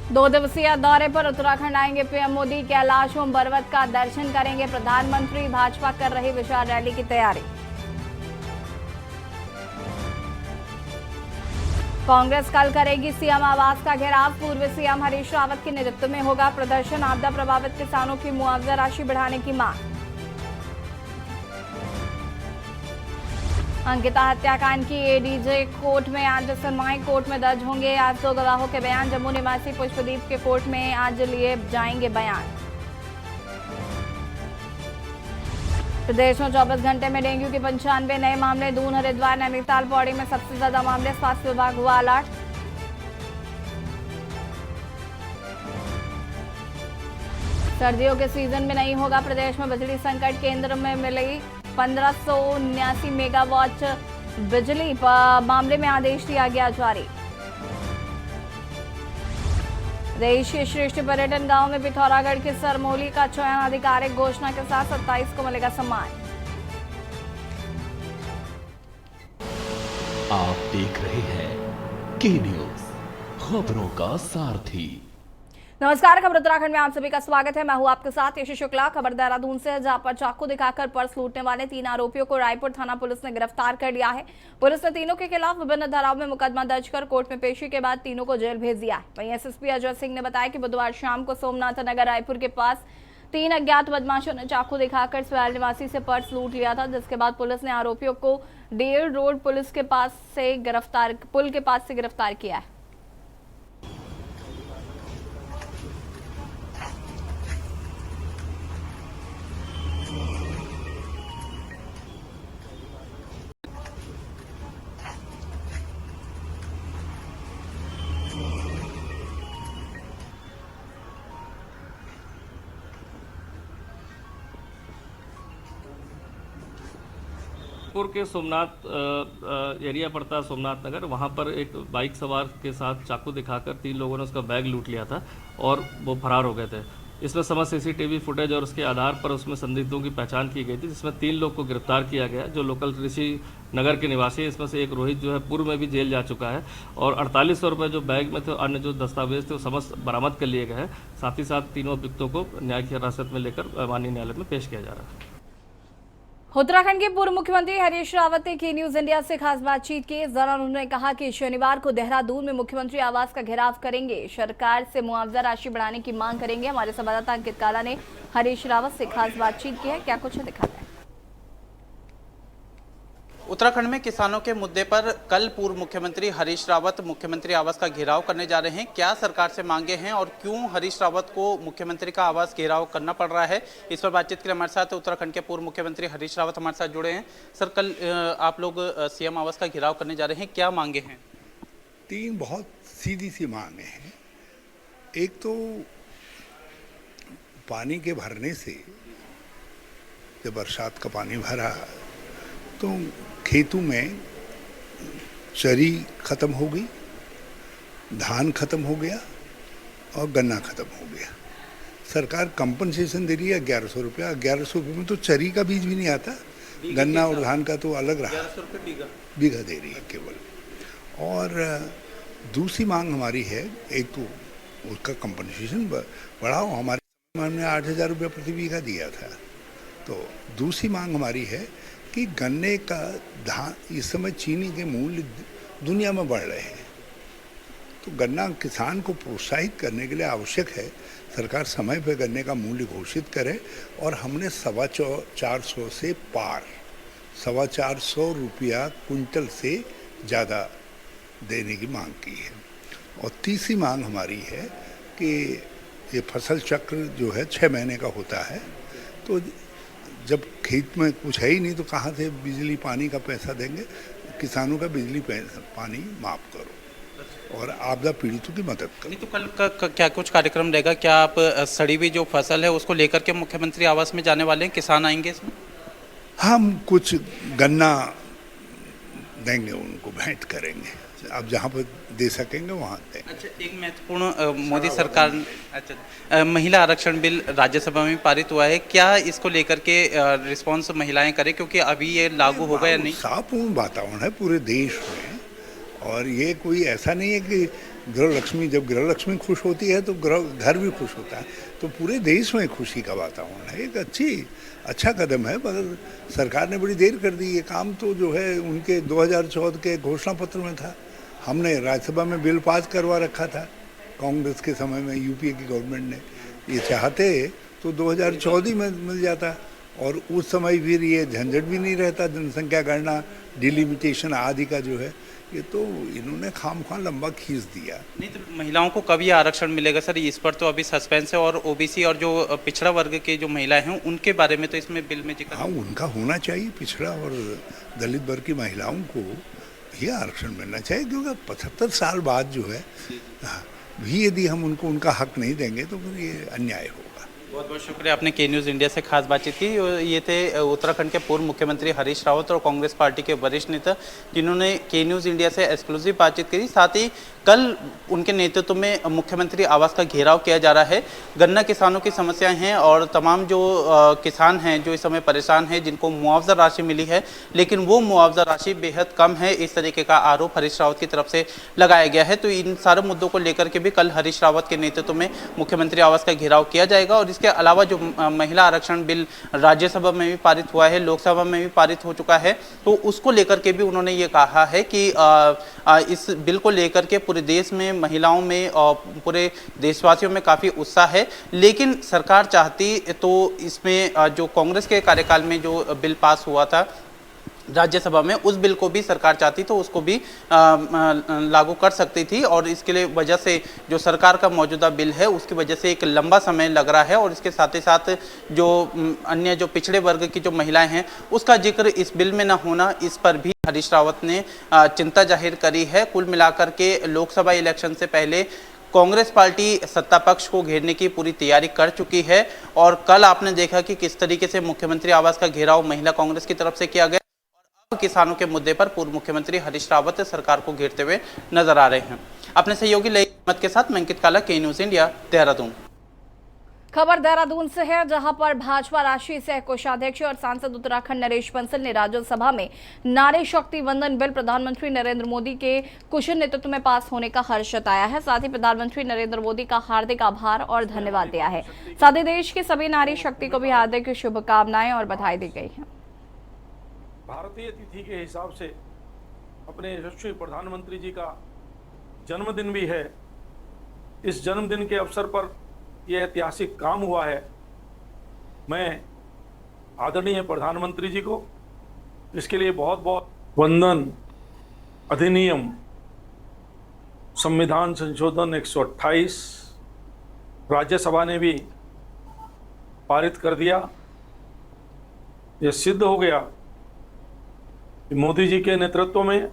2 दिवसीय दौरे पर उत्तराखंड आएंगे पीएम मोदी। कैलाश ओम पर्वत का दर्शन करेंगे प्रधानमंत्री। भाजपा कर रही विशाल रैली की तैयारी। कांग्रेस कल करेगी सीएम आवास का घेराव। पूर्व सीएम हरीश रावत के नेतृत्व में होगा प्रदर्शन। आपदा प्रभावित किसानों की मुआवजा राशि बढ़ाने की मांग। अंकिता हत्याकांड की एडीजे कोर्ट में आज सुनवाई। कोर्ट में दर्ज होंगे आज 2 गवाहों के बयान। जम्मू निवासी पुष्पदीप के कोर्ट में आज लिए जाएंगे बयान। प्रदेश में 24 घंटे में डेंगू के 95 नए मामले। दून, हरिद्वार, नैनीताल, पौड़ी में सबसे ज्यादा मामले। स्वास्थ्य विभाग हुआ अलर्ट। सर्दियों के सीजन में नहीं होगा प्रदेश में बिजली संकट। केंद्र में मिली 1579 मेगावाट बिजली मामले में आदेश दिया गया जारी। देश के श्रेष्ठ पर्यटन गांव में पिथौरागढ़ के सरमौली का चयन आधिकारिक घोषणा के साथ 27 को मिलेगा सम्मान। आप देख रहे हैं के न्यूज, खबरों का सारथी। नमस्कार, खबर उत्तराखंड में आप सभी का स्वागत है। मैं हूं आपके साथ यशी शुक्ला। खबर देहरादून से है, जहां पर चाकू दिखाकर पर्स लूटने वाले 3 आरोपियों को रायपुर थाना पुलिस ने गिरफ्तार कर लिया है। पुलिस ने तीनों के खिलाफ विभिन्न धाराओं में मुकदमा दर्ज कर कोर्ट में पेशी के बाद तीनों को जेल भेज दिया है। वहीं एसएसपी अजय सिंह ने बताया कि बुधवार शाम को सोमनाथ नगर रायपुर के पास 3 अज्ञात बदमाशों ने चाकू दिखाकर सवाल निवासी से पर्स लूट लिया था, जिसके बाद पुलिस ने आरोपियों को डेल रोड पुल के पास से गिरफ्तार किया है। नागपुर के सोमनाथ एरिया पड़ता है, सोमनाथ नगर। वहाँ पर एक बाइक सवार के साथ चाकू दिखाकर 3 लोगों ने उसका बैग लूट लिया था और वो फरार हो गए थे। इसमें समस्त सीसीटीवी फुटेज और उसके आधार पर उसमें संदिग्धों की पहचान की गई थी, जिसमें 3 लोग को गिरफ्तार किया गया, जो लोकल ऋषि नगर के निवासी है। इसमें से एक रोहित जो है पूर्व में भी जेल जा चुका है और 4800 रुपये जो बैग में थे, अन्य जो दस्तावेज थे वो समस्त बरामद कर लिए गए हैं। साथ ही साथ तीनों अभियुक्तों को न्यायिक हिरासत में लेकर माननीय न्यायालय में पेश किया जा रहा है। उत्तराखंड के पूर्व मुख्यमंत्री हरीश रावत ने की न्यूज इंडिया से खास बातचीत की। इस दौरान उन्होंने कहा कि शनिवार को देहरादून में मुख्यमंत्री आवास का घेराव करेंगे, सरकार से मुआवजा राशि बढ़ाने की मांग करेंगे। हमारे संवाददाता अंकित काला ने हरीश रावत से खास बातचीत की है, क्या कुछ दिखाता है। उत्तराखंड में किसानों के मुद्दे पर कल पूर्व मुख्यमंत्री हरीश रावत मुख्यमंत्री आवास का घेराव करने जा रहे हैं। क्या सरकार से मांगे हैं और क्यों हरीश रावत को मुख्यमंत्री का आवास घेराव करना पड़ रहा है, इस पर बातचीत के लिए हमारे साथ उत्तराखंड के पूर्व मुख्यमंत्री हरीश रावत हमारे साथ जुड़े हैं। सर, कल आप लोग सीएम आवास का घेराव करने जा रहे हैं, क्या मांगे हैं? 3 बहुत सीधी सी मांगे हैं। एक तो पानी के भरने से, जब बरसात का पानी भरा तो खेतों में चरी खत्म हो गई, धान खत्म हो गया और गन्ना खत्म हो गया। सरकार कंपनसेशन दे रही है 1100 रुपया। 1100 रुपये में तो चरी का बीज भी नहीं आता, गन्ना और धान का तो अलग रहा। 1100 रुपये बीघा दे रही है केवल। और दूसरी मांग हमारी है, एक तो उसका कंपनसेशन बढ़ाओ। हमारे समय में 8000 रुपये प्रति बीघा दिया था। तो दूसरी मांग हमारी है कि गन्ने का धान, इस समय चीनी के मूल्य दुनिया में बढ़ रहे हैं, तो गन्ना किसान को प्रोत्साहित करने के लिए आवश्यक है सरकार समय पर गन्ने का मूल्य घोषित करे। और हमने 425 से पार 425 रुपया कुंटल से ज़्यादा देने की मांग की है। और तीसरी मांग हमारी है कि ये फसल चक्र जो है 6 महीने का होता है, तो जब खेत में कुछ है ही नहीं तो कहाँ से बिजली पानी का पैसा देंगे। किसानों का बिजली पानी माफ करो और आपदा पीड़ितों की मदद करो। नहीं तो कल का क्या कुछ कार्यक्रम रहेगा? क्या आप सड़ी हुई जो फसल है उसको लेकर के मुख्यमंत्री आवास में जाने वाले हैं? किसान आएंगे इसमें? हम कुछ गन्ना देंगे, उनको भेंट करेंगे। आप जहाँ पर दे सकेंगे वहाँ दें। अच्छा, एक महत्वपूर्ण मोदी सरकार महिला आरक्षण बिल राज्यसभा में पारित हुआ है, क्या इसको लेकर के रिस्पांस महिलाएं करें, क्योंकि अभी ये लागू होगा या नहीं? साफपूर्ण वातावरण है पूरे देश में और ये कोई ऐसा नहीं है कि गृह लक्ष्मी, जब गृह लक्ष्मी खुश होती है तो घर भी खुश होता है, तो पूरे देश में खुशी का वातावरण है। एक अच्छा कदम है, मगर सरकार ने बड़ी देर कर दी। ये काम तो जो है उनके 2014 के घोषणा पत्र में था। हमने राज्यसभा में बिल पास करवा रखा था कांग्रेस के समय में, यूपीए की गवर्नमेंट ने। ये चाहते तो 2014 में मिल जाता, और उस समय फिर ये झंझट भी नहीं रहता, जनसंख्या गणना, डिलिमिटेशन आदि का जो है। ये तो इन्होंने खामखा लंबा खींच दिया। नहीं तो महिलाओं को कब ये आरक्षण मिलेगा सर? इस पर तो अभी सस्पेंस है, और ओबीसी और जो पिछड़ा वर्ग के जो महिलाएं हैं उनके बारे में तो इसमें बिल में जिक्र। हाँ, उनका होना चाहिए, पिछड़ा और दलित वर्ग की महिलाओं को ये आरक्षण मिलना चाहिए, क्योंकि 75 साल बाद जो है भी यदि हम उनको उनका हक नहीं देंगे तो फिर ये अन्याय होगा। बहुत बहुत शुक्रिया, आपने के न्यूज़ इंडिया से खास बातचीत की। ये थे उत्तराखंड के पूर्व मुख्यमंत्री हरीश रावत और कांग्रेस पार्टी के वरिष्ठ नेता, जिन्होंने के न्यूज़ इंडिया से एक्सक्लूसिव बातचीत करी। साथ ही कल उनके नेतृत्व में मुख्यमंत्री आवास का घेराव किया जा रहा है। गन्ना किसानों की समस्याएं हैं और तमाम जो किसान हैं जो इस समय परेशान हैं, जिनको मुआवजा राशि मिली है लेकिन वो मुआवजा राशि बेहद कम है, इस तरीके का आरोप हरीश रावत की तरफ से लगाया गया है। तो इन सारे मुद्दों को लेकर के भी कल हरीश रावत के नेतृत्व में मुख्यमंत्री आवास का घेराव किया जाएगा। और इसके अलावा जो महिला आरक्षण बिल राज्यसभा में भी पारित हुआ है, लोकसभा में भी पारित हो चुका है, तो उसको लेकर के भी उन्होंने ये कहा है कि इस बिल को लेकर के पूरे देश में महिलाओं में और पूरे देशवासियों में काफ़ी उत्साह है। लेकिन सरकार चाहती तो इसमें जो कांग्रेस के कार्यकाल में जो बिल पास हुआ था राज्यसभा में, उस बिल को भी सरकार चाहती तो उसको भी लागू कर सकती थी। और इसके लिए वजह से जो सरकार का मौजूदा बिल है उसकी वजह से एक लंबा समय लग रहा है। और इसके साथ ही साथ जो अन्य जो पिछड़े वर्ग की जो महिलाएं हैं उसका जिक्र इस बिल में न होना, इस पर भी हरीश रावत ने चिंता जाहिर करी है। कुल मिलाकर के लोकसभा इलेक्शन से पहले कांग्रेस पार्टी सत्ता पक्ष को घेरने की पूरी तैयारी कर चुकी है। और कल आपने देखा कि किस तरीके से मुख्यमंत्री आवास का घेराव महिला कांग्रेस की तरफ से किया गया। किसानों के मुद्दे पर पूर्व मुख्यमंत्री हरीश रावत सरकार को घेरते हुए नजर आ रहे हैं। अपने सहयोगी लई अहमद के साथ मैं अंकित काला, के न्यूज़ इंडिया, देहरादून। खबर देहरादून से है, जहां पर भाजपा राष्ट्रीय सह कोषाध्यक्ष और सांसद उत्तराखंड नरेश बंसल ने राज्यसभा में नारी शक्ति वंदन बिल प्रधानमंत्री नरेंद्र मोदी के कुशल नेतृत्व में पास होने का हर्ष जताया है। साथ ही प्रधानमंत्री नरेंद्र मोदी का हार्दिक आभार और धन्यवाद दिया है। साथ ही देश की सभी नारी शक्ति को भी हार्दिक शुभकामनाएं और बधाई दी गई है। भारतीय तिथि के हिसाब से अपने यशस्वी प्रधानमंत्री जी का जन्मदिन भी है। इस जन्मदिन के अवसर पर यह ऐतिहासिक काम हुआ है। मैं आदरणीय प्रधानमंत्री जी को इसके लिए बहुत बहुत वंदन। अधिनियम संविधान संशोधन 128 राज्यसभा ने भी पारित कर दिया। यह सिद्ध हो गया मोदी जी के नेतृत्व में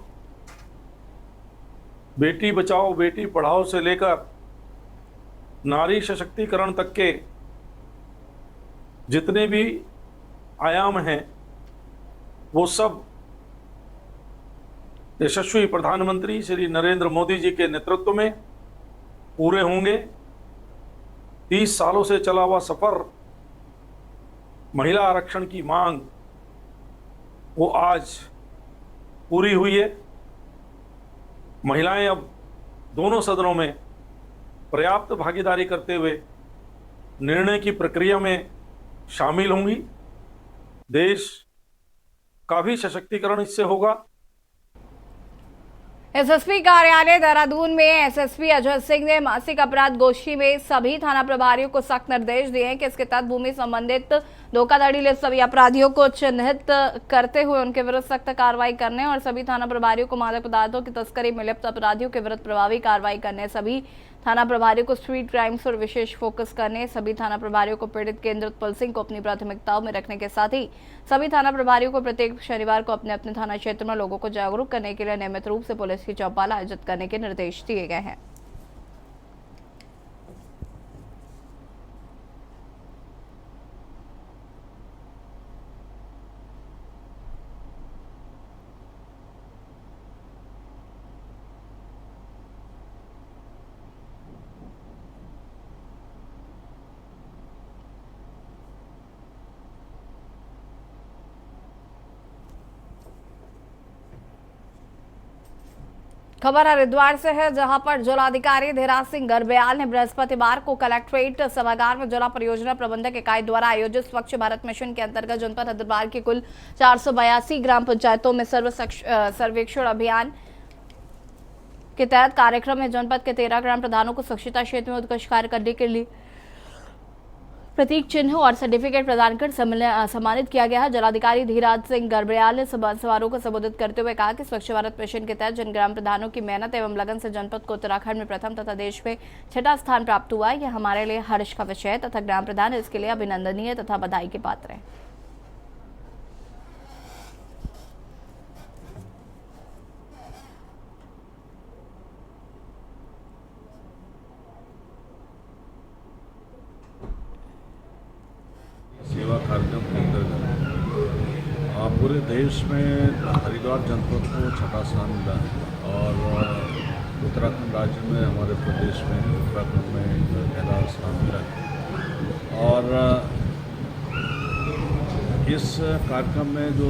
बेटी बचाओ बेटी पढ़ाओ से लेकर नारी सशक्तिकरण तक के जितने भी आयाम हैं वो सब यशस्वी प्रधानमंत्री श्री नरेंद्र मोदी जी के नेतृत्व में पूरे होंगे। 30 सालों से चला हुआ सफर, महिला आरक्षण की मांग, वो आज पूरी हुई है। महिलाएं अब दोनों सदनों में पर्याप्त भागीदारी करते हुए निर्णय की प्रक्रिया में शामिल होंगी। देश का भी सशक्तिकरण इससे होगा। एसएसपी कार्यालय देहरादून में एसएसपी अजय सिंह ने मासिक अपराध गोष्ठी में सभी थाना प्रभारियों को सख्त निर्देश दिए हैं कि इसके तहत भूमि संबंधित धोखाधड़ी लिप्त सभी अपराधियों को चिन्हित करते हुए उनके विरुद्ध सख्त कार्रवाई करने और सभी थाना प्रभारियों को मादक पदार्थों की तस्करी में लिप्त अपराधियों के विरुद्ध प्रभावी कार्रवाई करने, सभी थाना प्रभारियों को स्ट्रीट क्राइम्स पर विशेष फोकस करने, सभी थाना प्रभारियों को पीड़ित केंद्रित पुलिसिंग को अपनी प्राथमिकताओं में रखने के साथ ही सभी थाना प्रभारियों को प्रत्येक शनिवार को अपने अपने थाना क्षेत्र में लोगों को जागरूक करने के लिए नियमित रूप से पुलिस की चौपाल आयोजित करने के निर्देश दिए गए हैं। खबर हरिद्वार से है, जहां पर जिलाधिकारी धीराज सिंह गर्ब्याल ने बृहस्पतिवार को कलेक्ट्रेट सभागार में जिला परियोजना प्रबंधक इकाई द्वारा आयोजित स्वच्छ भारत मिशन के अंतर्गत जनपद हरिद्वार की कुल 482 ग्राम पंचायतों में सर्वेक्षण अभियान के तहत कार्यक्रम में जनपद के 13 ग्राम प्रधानों को स्वच्छता क्षेत्र में उत्कृष्ट कार्य करने के लिए प्रतीक चिन्ह और सर्टिफिकेट प्रदान कर सम्मानित किया गया है। जिलाधिकारी धीराज सिंह गर्ब्याल ने समारोह को संबोधित करते हुए कहा कि स्वच्छ भारत मिशन के तहत जिन ग्राम प्रधानों की मेहनत एवं लगन से जनपद को उत्तराखंड में प्रथम तथा देश में 6वां स्थान प्राप्त हुआ, यह हमारे लिए हर्ष का विषय है तथा ग्राम प्रधान इसके लिए अभिनंदनीय तथा बधाई के पात्र है। सेवा कार्यक्रम के अंतर्गत पूरे देश में हरिद्वार जनपद को 6वां स्थान मिला है और उत्तराखंड राज्य में हमारे प्रदेश में उत्तराखंड में 1 स्थान मिला है। और इस कार्यक्रम में जो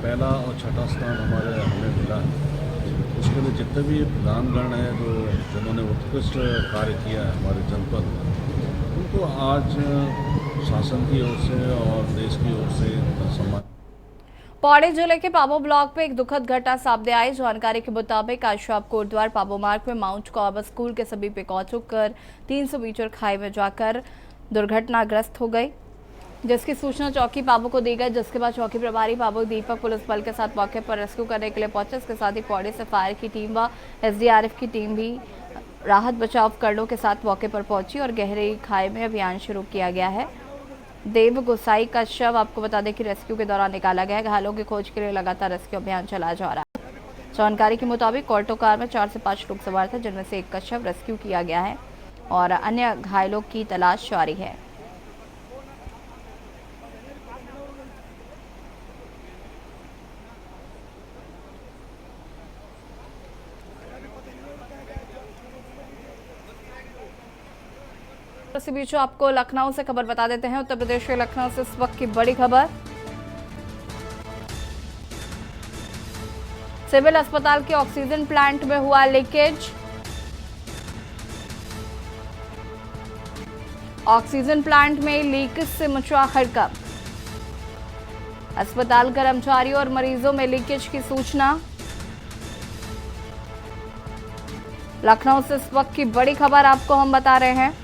1 और 6वां स्थान हमें मिला है, उसके लिए जितने भी प्रधानगण हैं जिन्होंने उत्कृष्ट कार्य किया है हमारे जनपद में, उनको आज शासन की ओर से और देश की ओर से सम्मान। पौड़ी जिले के पाबो ब्लॉक में एक दुखद घटना सामने आई। जानकारी के मुताबिक आज शाम कोटद्वार पाबो मार्ग में माउंट कॉर्बस स्कूल के सभी पिकॉच होकर 300 मीटर खाई में जाकर दुर्घटनाग्रस्त हो गई, जिसकी सूचना चौकी पाबो को दी गई, जिसके बाद चौकी प्रभारी पाबो दीपक पुलिस बल के साथ मौके पर रेस्क्यू करने के लिए पहुंचे। इसके साथ ही पौड़ी से फायर की टीम व SDRF की टीम भी राहत बचाव उपकरणों के साथ मौके पर पहुंची और गहरी खाई में अभियान शुरू किया गया है। देव गोसाई का शव आपको बता दें कि रेस्क्यू के दौरान निकाला गया है। घायलों की खोज के लिए लगातार रेस्क्यू अभियान चलाया जा रहा है। जानकारी के मुताबिक ऑल्टो कार में 4 से 5 लोग सवार थे, जिनमें से एक का शव रेस्क्यू किया गया है और अन्य घायलों की तलाश जारी है। इसी बीच आपको लखनऊ से खबर बता देते हैं। उत्तर प्रदेश के लखनऊ से इस वक्त की बड़ी खबर, सिविल अस्पताल के ऑक्सीजन प्लांट में हुआ लीकेज। ऑक्सीजन प्लांट में लीक से मचा हड़कंप। अस्पताल कर्मचारियों और मरीजों में लीकेज की सूचना। लखनऊ से इस वक्त की बड़ी खबर आपको हम बता रहे हैं।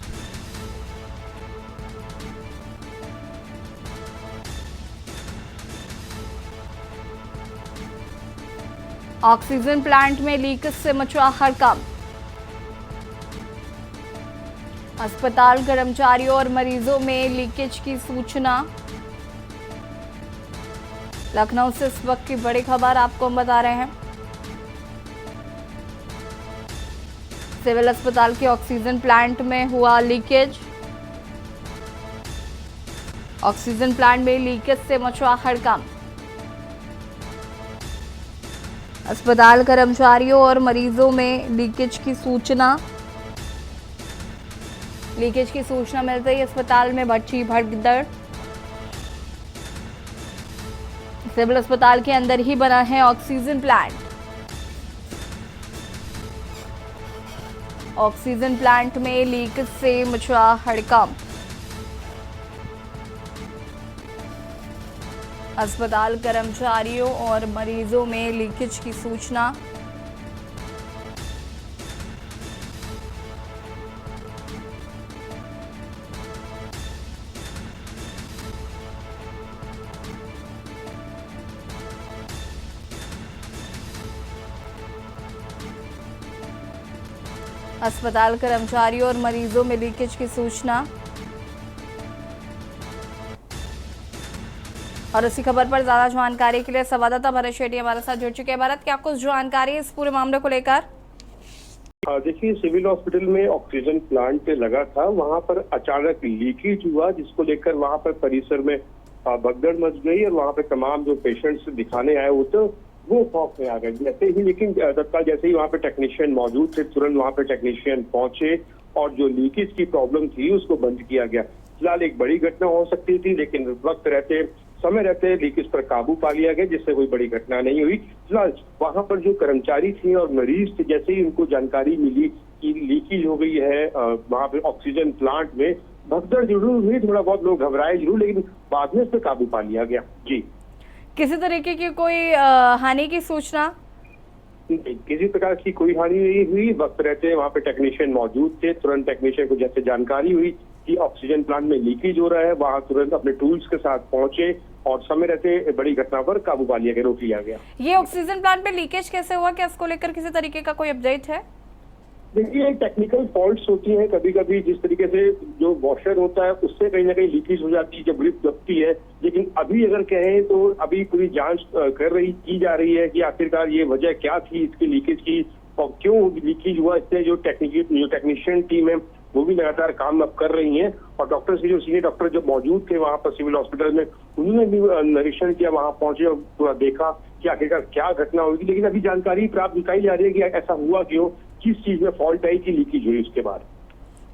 ऑक्सीजन प्लांट में लीकेज से मचा हड़कंप। अस्पताल कर्मचारियों और मरीजों में लीकेज की सूचना। लखनऊ से इस वक्त की बड़ी खबर आपको हम बता रहे हैं। सिविल अस्पताल के ऑक्सीजन प्लांट में हुआ लीकेज। ऑक्सीजन प्लांट में लीकेज से मचा हड़कंप। अस्पताल कर्मचारियों और मरीजों में लीकेज की सूचना। लीकेज की सूचना मिलते ही अस्पताल में मची भगदड़। सिविल अस्पताल के अंदर ही बना है ऑक्सीजन प्लांट। ऑक्सीजन प्लांट में लीकेज से मचा हड़कंप। अस्पताल कर्मचारियों और मरीजों में लीकेज की सूचना। अस्पताल कर्मचारियों और मरीजों में लीकेज की सूचना। और इसी खबर पर ज्यादा जानकारी के लिए संवाददाता भरत शेट्टी हमारे साथ जुड़ चुके हैं। भरत, क्या कुछ जानकारी है इस पूरे मामले को लेकर? देखिए, सिविल हॉस्पिटल में ऑक्सीजन प्लांट लगा था, वहां पर अचानक लीकेज हुआ, जिसको लेकर वहां पर परिसर में भगदड़ मच गई और वहां पर तमाम जो पेशेंट्स दिखाने आए होते वो खौफ में आ गए। जैसे ही लेकिन तत्काल जैसे ही वहां पे टेक्नीशियन मौजूद थे, तुरंत वहां पे टेक्नीशियन पहुंचे और जो लीकेज की प्रॉब्लम थी उसको बंद किया गया। फिलहाल एक बड़ी घटना हो सकती थी, लेकिन वक्त रहते समय रहते लीकेज पर काबू पा लिया गया, जिससे कोई बड़ी घटना नहीं हुई। फिलहाल वहां पर जो कर्मचारी थे और मरीज थे, जैसे ही उनको जानकारी मिली कि लीकेज हो गई है वहां पे ऑक्सीजन प्लांट में, भगदड़ जरूर हुई, थोड़ा बहुत लोग घबराए जरूर, लेकिन बाद में इस पर काबू पा लिया गया। जी, किसी तरीके की कोई हानि की सूचना? किसी प्रकार की कोई हानि नहीं हुई। वक्त रहते वहां पे टेक्नीशियन मौजूद थे, तुरंत टेक्नीशियन को जैसे जानकारी हुई कि ऑक्सीजन प्लांट में लीकेज हो रहा है, वहां तुरंत अपने टूल्स के साथ पहुंचे और समय रहते बड़ी घटना पर काबू पा लिया गया, रोक लिया गया। ये ऑक्सीजन प्लांट पे लीकेज कैसे हुआ, क्या इसको लेकर किसी तरीके का कोई अपडेट है? देखिए, टेक्निकल फॉल्ट्स होती हैं कभी कभी, जिस तरीके से जो वॉशर होता है उससे कहीं ना कहीं लीकेज हो जाती है जब ग्रिप दबती है। लेकिन अभी अगर कहें तो अभी पूरी जांच की जा रही है कि आखिरकार ये वजह क्या थी इसकी लीकेज की और क्यों लीकेज हुआ। इससे जो टेक्नीशियन टीम है वो भी लगातार काम अब कर रही हैं और डॉक्टर्स की जो सीनियर डॉक्टर जो मौजूद थे वहां पर सिविल हॉस्पिटल में, उन्होंने भी निरीक्षण किया, वहां पहुंचे और पूरा देखा कि आखिरकार क्या घटना हुई। लेकिन अभी जानकारी प्राप्त निकाली जा रही है कि ऐसा हुआ क्यों, किस चीज में फॉल्ट आई कि लीकेज हुई उसके बाद।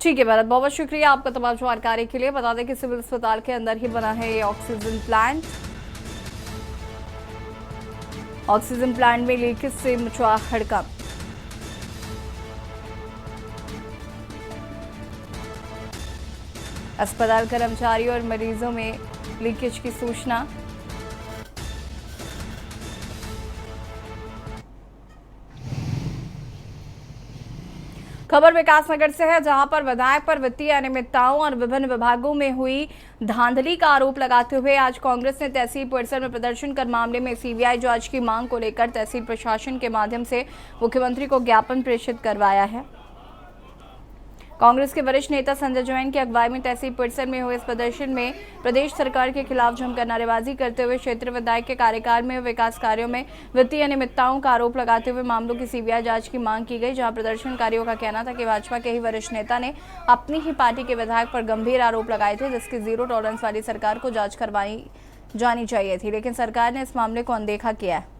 ठीक है भरत, बहुत बहुत शुक्रिया आपका तमाम जानकारी के लिए। बता दें कि सिविल अस्पताल के अंदर ही बना है ये ऑक्सीजन प्लांट। ऑक्सीजन प्लांट में लीकेज से मचा हड़कंप। अस्पताल कर्मचारियों और मरीजों में लीकेज की सूचना। खबर विकासनगर से है, जहां पर विधायक पर वित्तीय अनियमितताओं और विभिन्न विभागों में हुई धांधली का आरोप लगाते हुए आज कांग्रेस ने तहसील परिसर में प्रदर्शन कर मामले में सीबीआई जांच की मांग को लेकर तहसील प्रशासन के माध्यम से मुख्यमंत्री को ज्ञापन प्रेषित करवाया है। कांग्रेस के वरिष्ठ नेता संजय जैन की अगुवाई में तहसील परिसर में हुए इस प्रदर्शन में प्रदेश सरकार के खिलाफ जमकर नारेबाजी करते हुए क्षेत्र विधायक के कार्यकाल में विकास कार्यों में वित्तीय अनियमितताओं का आरोप लगाते हुए मामलों की सीबीआई जांच की मांग की गई। जहां प्रदर्शनकारियों का कहना था कि भाजपा के ही वरिष्ठ नेता ने अपनी ही पार्टी के विधायक पर गंभीर आरोप लगाए थे, जिसकी जीरो टॉलरेंस वाली सरकार को जांच करवाई जानी चाहिए थी, लेकिन सरकार ने इस मामले को अनदेखा किया है।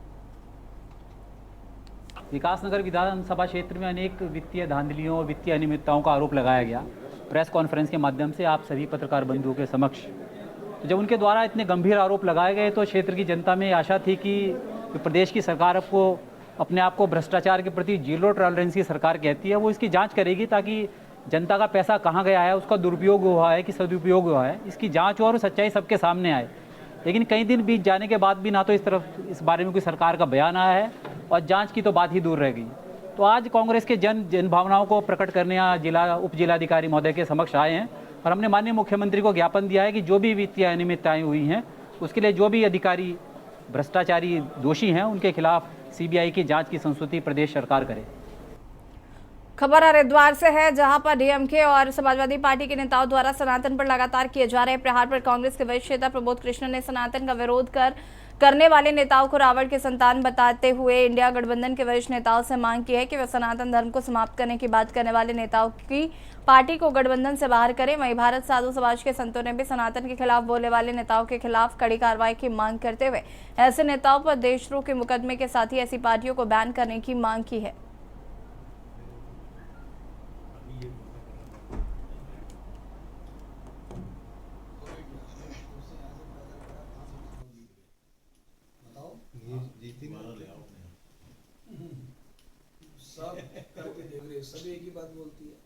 विकासनगर विधानसभा क्षेत्र में अनेक वित्तीय धांधलियों और वित्तीय अनियमितताओं का आरोप लगाया गया। प्रेस कॉन्फ्रेंस के माध्यम से आप सभी पत्रकार बंधुओं के समक्ष तो जब उनके द्वारा इतने गंभीर आरोप लगाए गए तो क्षेत्र की जनता में आशा थी कि प्रदेश की सरकार को अपने आप को भ्रष्टाचार के प्रति जीरो टॉलरेंस की सरकार कहती है, वो इसकी जाँच करेगी ताकि जनता का पैसा कहाँ गया है, उसका दुरुपयोग हुआ है कि सदुपयोग हुआ है, इसकी जाँच और सच्चाई सबके सामने आए। लेकिन कई दिन बीत जाने के बाद भी ना तो इस बारे में कोई सरकार का बयान आया है और जांच की तो बात ही दूर रह गई। तो आज कांग्रेस के जन भावनाओं को प्रकट करने यहाँ उप जिलाधिकारी महोदय के समक्ष आए हैं और हमने माननीय मुख्यमंत्री को ज्ञापन दिया है कि जो भी वित्तीय अनियमितताएं हुई हैं उसके लिए जो भी अधिकारी भ्रष्टाचारी दोषी हैं उनके खिलाफ सीबीआई की जाँच की संस्तुति प्रदेश सरकार करे। खबर हरिद्वार से है, जहां पर डीएमके और समाजवादी पार्टी के नेताओं द्वारा सनातन पर लगातार किए जा रहे प्रहार पर कांग्रेस के वरिष्ठ नेता प्रबोध कृष्ण ने सनातन का विरोध करने वाले नेताओं को रावण के संतान बताते हुए इंडिया गठबंधन के वरिष्ठ नेताओं से मांग की है कि वे सनातन धर्म को समाप्त करने की बात करने वाले नेताओं की पार्टी को गठबंधन से बाहर करें। वहीं भारत साधु समाज के संतों ने भी सनातन के खिलाफ बोलने वाले नेताओं के खिलाफ कड़ी कार्रवाई की मांग करते हुए ऐसे नेताओं पर देशद्रोह के मुकदमे के साथ ही ऐसी पार्टियों को बैन करने की मांग की है। सब करके देख रहे, सब एक ही बात बोलती है,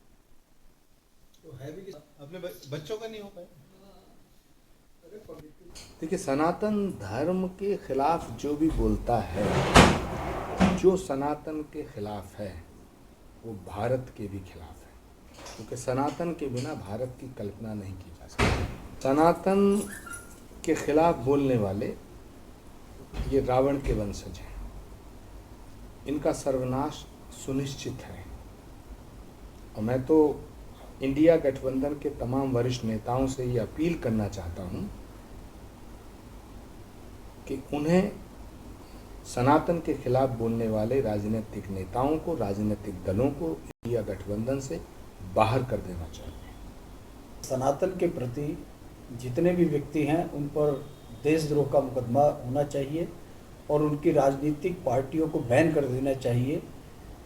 तो है भी कि अपने बच्चों का नहीं हो पाए। देखिए, सनातन धर्म के खिलाफ जो भी बोलता है, जो सनातन के खिलाफ है वो भारत के भी खिलाफ है, क्योंकि सनातन के बिना भारत की कल्पना नहीं की जा सकती। सनातन के खिलाफ बोलने वाले ये रावण के वंशज हैं, इनका सर्वनाश सुनिश्चित है। और मैं तो इंडिया गठबंधन के तमाम वरिष्ठ नेताओं से ये अपील करना चाहता हूँ कि उन्हें सनातन के खिलाफ बोलने वाले राजनीतिक नेताओं को, राजनीतिक दलों को इंडिया गठबंधन से बाहर कर देना चाहिए। सनातन के प्रति जितने भी व्यक्ति हैं उन पर देशद्रोह का मुकदमा होना चाहिए और उनकी राजनीतिक पार्टियों को बैन कर देना चाहिए,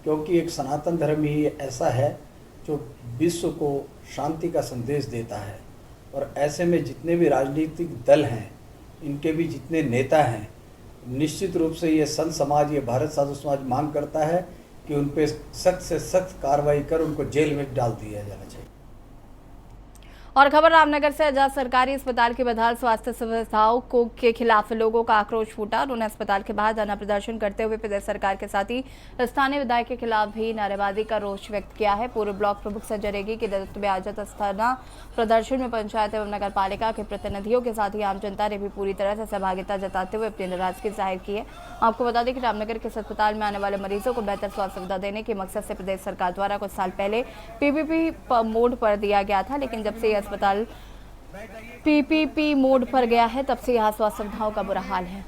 क्योंकि एक सनातन धर्म ही ऐसा है जो विश्व को शांति का संदेश देता है। और ऐसे में जितने भी राजनीतिक दल हैं इनके भी जितने नेता हैं, निश्चित रूप से ये संत समाज, ये भारत साधु समाज मांग करता है कि उन पे सख्त से सख्त कार्रवाई कर उनको जेल में डाल दिया जाना चाहिए। और खबर रामनगर से, जहां सरकारी अस्पताल की बदहाल स्वास्थ्य सुविधाओं के खिलाफ लोगों का आक्रोश फूटा। उन्होंने अस्पताल के बाहर धरना प्रदर्शन करते हुए प्रदेश सरकार के साथ ही स्थानीय विधायक के खिलाफ भी नारेबाजी का रोष व्यक्त किया है। पूर्व ब्लॉक प्रमुख संजय रेड्डी के नेतृत्व में आयोजित धरना प्रदर्शन में पंचायत एवं नगर पालिका के प्रतिनिधियों के साथ ही आम जनता ने भी पूरी तरह से सहभागिता जताते हुए अपनी नाराजगी जाहिर की है। आपको बता दें कि रामनगर के इस अस्पताल में आने वाले मरीजों को बेहतर स्वास्थ्य सुविधा देने के मकसद से प्रदेश सरकार द्वारा कुछ साल पहले पीपीपी मोड पर दिया गया था, लेकिन जब से अस्पताल पीपीपी मोड पर गया है तब से यहाँ स्वास्थ्य सुविधाओं का बुरा हाल है।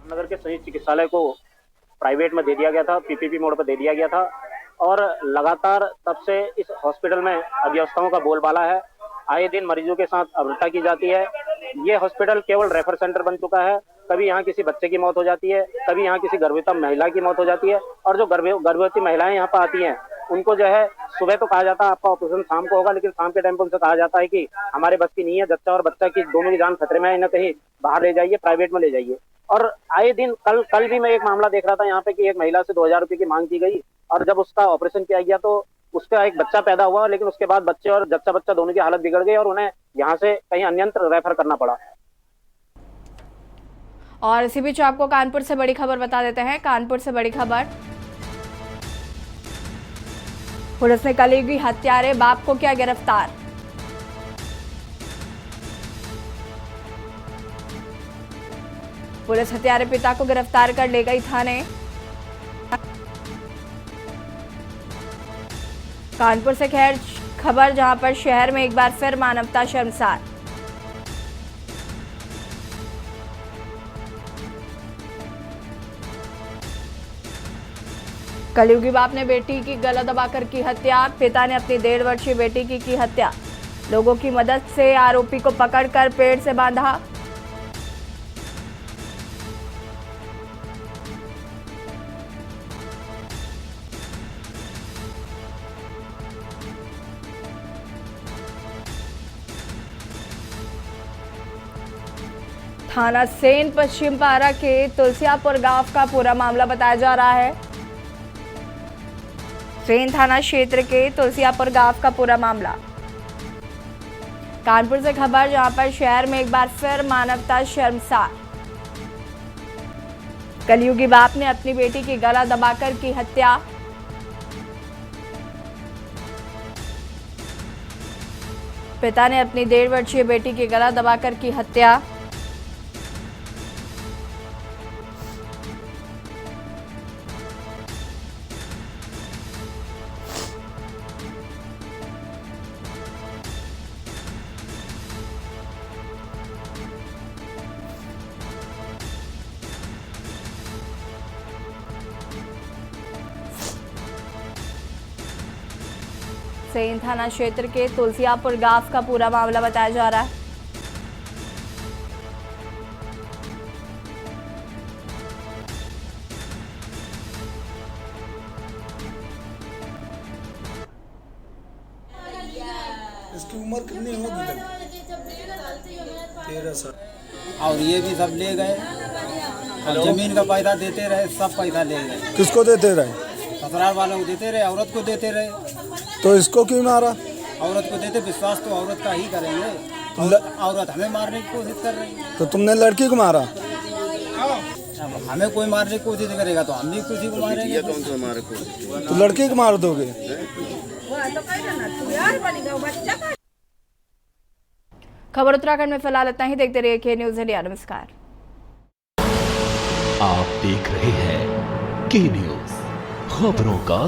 नगर के संयुक्त चिकित्सालय को प्राइवेट में दे दिया गया था, पीपीपी मोड पर दे दिया गया था और लगातार तब से इस हॉस्पिटल में अव्यवस्थाओं का बोलबाला है। आए दिन मरीजों के साथ अवहेलना की जाती है। ये हॉस्पिटल केवल रेफर सेंटर बन चुका है। कभी यहाँ किसी बच्चे की मौत हो जाती है, कभी यहाँ किसी गर्भवती महिला की मौत हो जाती है और जो गर्भवती महिलाएं यहाँ पर आती हैं उनको जो है सुबह तो कहा जाता है आपका ऑपरेशन शाम को होगा, लेकिन शाम के टाइम पर उनसे कहा जाता है कि हमारे बस की नहीं है, जच्चा और बच्चा की दोनों की जान खतरे में है, इन्हें कहीं बाहर ले जाइए, प्राइवेट में ले जाइए। और आए दिन कल भी मैं एक मामला देख रहा था यहाँ पे कि एक महिला से 2000 रुपए की मांग की गई और जब उसका ऑपरेशन किया गया तो उसका एक बच्चा पैदा हुआ, लेकिन उसके बाद बच्चे और जच्चा बच्चा दोनों की हालत बिगड़ गई और उन्हें यहाँ से कहीं अन्यत्र रेफर करना पड़ा। और इसी बीच आपको कानपुर से बड़ी खबर बता देते हैं। कानपुर से बड़ी खबर, पुलिस ने कलयुगी हत्यारे बाप को किया गिरफ्तार। पुलिस हत्यारे पिता को गिरफ्तार कर ले गई थाने। कानपुर से खैर खबर, जहां पर शहर में एक बार फिर मानवता शर्मसार। कलयुगी बाप ने बेटी की गला दबाकर की हत्या। पिता ने अपनी 1.5 वर्षीय बेटी की हत्या। लोगों की मदद से आरोपी को पकड़कर पेड़ से बांधा। थाना सेन पश्चिम पारा के तुलसियापुर गांव का पूरा मामला बताया जा रहा है। सेन थाना क्षेत्र के तुलसियापुर गांव का पूरा मामला। कानपुर से खबर, जहां पर शहर में एक बार फिर मानवता शर्मसार। कलयुगी बाप ने अपनी बेटी की गला दबाकर की हत्या। पिता ने अपनी 1.5 वर्षीय बेटी की गला दबाकर की हत्या। सेन थाना क्षेत्र के तुलसियापुर गांव का पूरा मामला बताया जा रहा है। इसकी उम्र कितनी होगी? 13 साल। और ये भी सब ले गए। अब जमीन का पैसा देते रहे, सब पैसा ले गए। किसको देते रहे? ससुराल वालों को देते रहे, औरत को देते रहे। तो इसको क्यों मारा? औरत को देते, विश्वास तो औरत का ही करेंगे। औरत हमें मारने की कोशिश कर रही है। तो तुमने लड़की को मारा? अब हमें कोई मारने की कोशिश करेगा तो हम भी किसी को मारेंगे। तो लड़की को मार दोगे? खबर उत्तराखंड में फिलहाल इतना ही। देखते रहिए के न्यूज़ इंडिया। नमस्कार। आप देख रहे हैं के न्यूज़, खबरों का